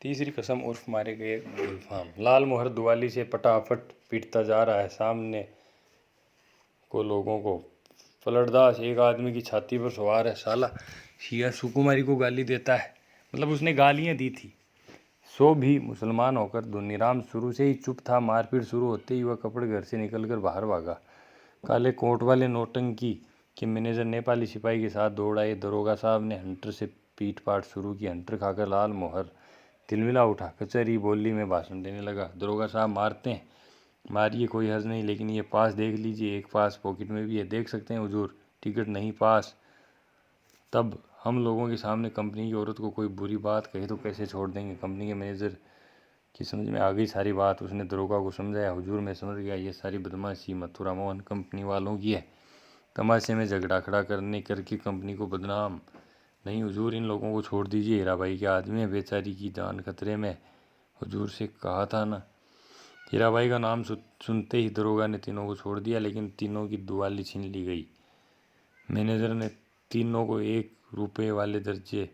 तीसरी कसम उर्फ मारे गए गुलफाम। लाल मोहर दुआली से फटाफट पीटता जा रहा है। सामने को लोगों को पलटदास एक आदमी की छाती पर सवार है। साला शिया सुकुमारी को गाली देता है, मतलब उसने गालियां दी थी। सो भी मुसलमान होकर धुनीराम शुरू से ही चुप था। मारपीट शुरू होते ही वह कपड़े घर से निकलकर बाहर भागा। काले कोट वाले नौटंकी के मैनेजर नेपाली सिपाही के साथ दौड़ आए। दरोगा साहब ने हंटर से पीट पाट शुरू की। हंटर खाकर लाल मोहर तिलमिला उठा, कचहरी बोली में भाषण देने लगा। दरोगा साहब मारते हैं, मारिए, कोई हर्ज नहीं, लेकिन ये पास देख लीजिए, एक पास पॉकेट में भी है, देख सकते हैं हुजूर, टिकट नहीं पास। तब हम लोगों के सामने कंपनी की औरत को कोई बुरी बात कहे तो कैसे छोड़ देंगे। कंपनी के मैनेजर की समझ में आ गई सारी बात। उसने दरोगा को समझाया, हुजूर मैं समझ गया, ये सारी बदमाशी मथुरा मोहन कंपनी वालों की है। तमाशे में झगड़ा खड़ा करके कंपनी को बदनाम नहीं हुजूर, इन लोगों को छोड़ दीजिए, हीराबाई के आदमी है, बेचारी की जान खतरे में, हुजूर से कहा था ना। हीराबाई का नाम सुनते ही दरोगा ने तीनों को छोड़ दिया, लेकिन तीनों की दुआली छीन ली गई। मैनेजर ने तीनों को 1 रुपये वाले दर्जे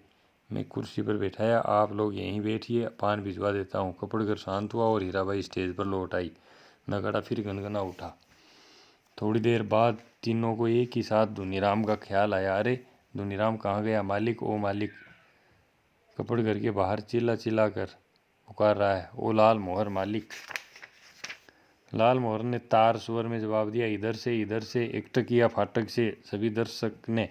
में कुर्सी पर बैठाया। आप लोग यहीं बैठिए, पान भिजवा देता हूँ। कपड़कर शांत हुआ और हीराबाई स्टेज पर लौट आई। नगाड़ा फिर गनगना उठा। थोड़ी देर बाद तीनों को एक ही साथ धुनीराम का ख्याल आया। अरे धुनीराम कहाँ गया? मालिक, ओ मालिक, कपड़ घर के बाहर चिल्ला चिल्ला कर पुकार रहा है। ओ लाल मोहर मालिक। लाल मोहर ने तार स्वर में जवाब दिया, इधर से। एकटक किया फाटक से। सभी दर्शक ने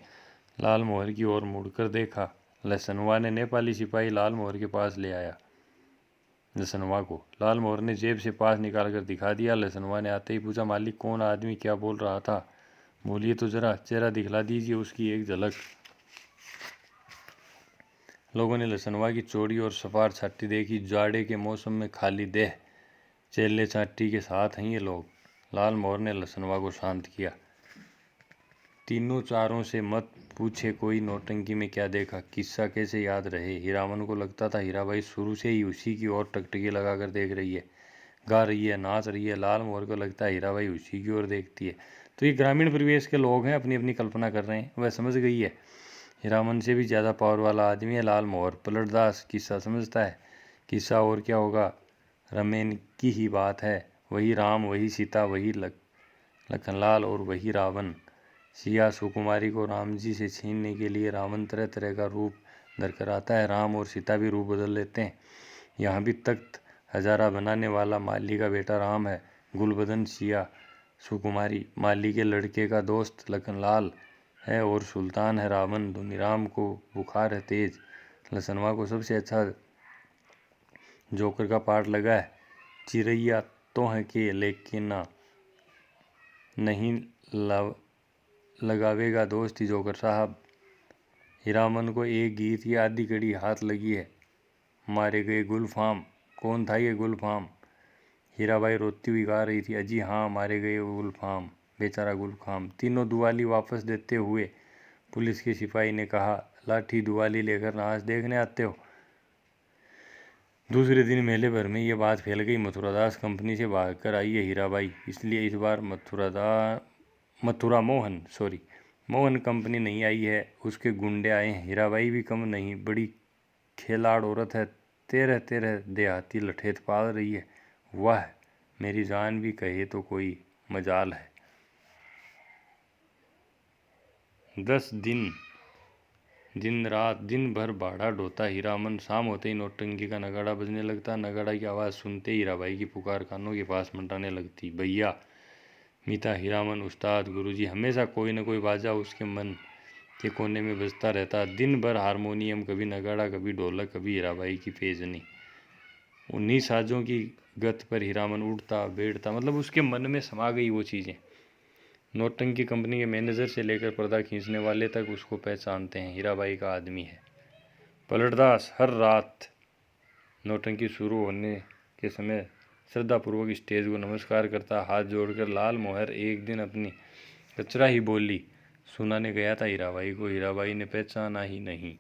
लाल मोहर की ओर मुड़कर देखा। लसनवा ने नेपाली सिपाही लाल मोहर के पास ले आया। लसनवा को लाल मोहर ने जेब से पास निकालकर दिखा दिया। लसनवा ने आते ही पूछा, मालिक कौन आदमी क्या बोल रहा था? बोलिए तो जरा, चेहरा दिखला दीजिए उसकी एक झलक। लोगों ने लसनवा की चौड़ी और सपाट छाती देखी। जाड़े के मौसम में खाली देह चेले चाटी के साथ हैं ये लोग। लाल मोहर ने लसनवा को शांत किया। तीनों चारों से मत पूछे कोई नौटंकी में क्या देखा, किस्सा कैसे याद रहे। हीरामन को लगता था हीराबाई शुरू से ही उसी की ओर टकटकी लगाकर देख रही है, गा रही है, नाच रही है। लाल मोहर को लगता है हीराबाई उसी की ओर देखती है। तो ये ग्रामीण परिवेश के लोग हैं, अपनी अपनी कल्पना कर रहे हैं। वह समझ गई है, हीरामन से भी ज़्यादा पावर वाला आदमी है लाल मोहर। पलटदास किस्सा समझता है। किस्सा और क्या होगा, रमेन की ही बात है। वही राम, वही सीता, वही लखनलाल और वही रावण। सिया सुकुमारी को राम जी से छीनने के लिए रावण तरह तरह का रूप धरकर आता है। राम और सीता भी रूप बदल लेते हैं। यहाँ भी तख्त हजारा बनाने वाला माली का बेटा राम है। गुलबदन सिया सुकुमारी। माली के लड़के का दोस्त लखनलाल है और सुल्तान है रावण। धुनीराम को बुखार है तेज। लसनवा को सबसे अच्छा जोकर का पार्ट लगा है। चिरैया तो है कि लेकिन नहीं लगावेगा दोस्ती जोकर साहब। हीरामन को एक गीत की आधी कड़ी हाथ लगी है। मारे गए गुलफाम। कौन था ये गुलफाम? हीराबाई रोती हुई गा रही थी, अजी हाँ, मारे गए गुलफाम, बेचारा गुलफाम। तीनों दुआली वापस देते हुए पुलिस के सिपाही ने कहा, लाठी दुआली लेकर नाच देखने आते हो? दूसरे दिन मेले भर में ये बात फैल गई, मथुरादास कंपनी से भागकर आई है हीराबाई, इसलिए इस बार मथुरा मोहन कंपनी नहीं आई है, उसके गुंडे आए हैं। हीराबाई भी कम नहीं, बड़ी खिलाड़ औरत है, 13 देहाती लठेत पाल रही है। वाह, मेरी जान भी कहे तो कोई मजाल है। 10 दिन रात दिन भर भाड़ा ढोता हीरामन। शाम होते ही नौटंकी का नगाड़ा बजने लगता। नगाड़ा की आवाज़ सुनते हीराबाई की पुकार कानों के पास मंडराने लगती। भैया, मीता, हीरामन, उस्ताद, गुरुजी, हमेशा कोई न कोई बाजा उसके मन के कोने में बजता रहता। दिन भर हारमोनियम, कभी नगाड़ा, कभी ढोलक, कभी हीराबाई की पेजनी। उन्हीं साजों की गत पर हीरामन उठता बैठता, मतलब उसके मन में समा गई वो चीज़ें। नौटंकी कंपनी के मैनेजर से लेकर पर्दा खींचने वाले तक उसको पहचानते हैं, हीराबाई का आदमी है। पलटदास हर रात नौटंकी शुरू होने के समय श्रद्धापूर्वक स्टेज को नमस्कार करता, हाथ जोड़कर। लाल मोहर एक दिन अपनी कचरा ही बोली सुनाने गया था हीराबाई को। हीराबाई ने पहचाना ही नहीं।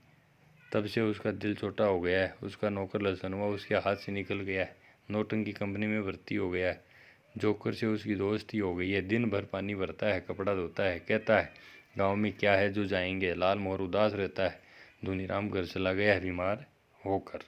तब से उसका दिल छोटा हो गया है। उसका नौकर लसनवा उसके हाथ से निकल गया है। नौटंकी कंपनी में भर्ती हो गया है। जोकर से उसकी दोस्ती हो गई है। दिन भर पानी भरता है, कपड़ा धोता है, कहता है गांव में क्या है जो जाएंगे। लाल मोहर उदास रहता है। धुनीराम घर चला गया है बीमार होकर।